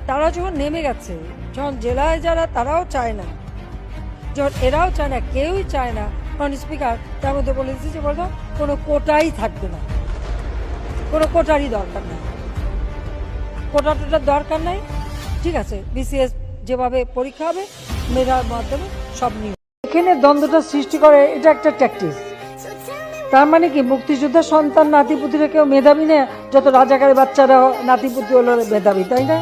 তারা যখন নেমে গেছে, যখন জেলায় যারা তারাও চায় না, যখন এরাও চায় না, কেউই চায় না, কারণ স্পিকার তার মধ্যে বলে দিচ্ছে যে বলতো কোনো কোটাই থাকবে না, কোনো কোটারই দরকার নেই, কোটাটার দরকার নাই, ঠিক আছে, বিসিএস যেভাবে পরীক্ষা হবে মেধার মাধ্যমে সব নিয়ে এখানে দ্বন্দ্বটা সৃষ্টি করে, এটা একটা ট্যাকটিস। তার মানে কি মুক্তিযোদ্ধার সন্তান নাতিপুতিরা কেউ মেধাবী না, যত রাজাকারের বাচ্চারা নাতিপুতি হলো মেধাবী, তাই না?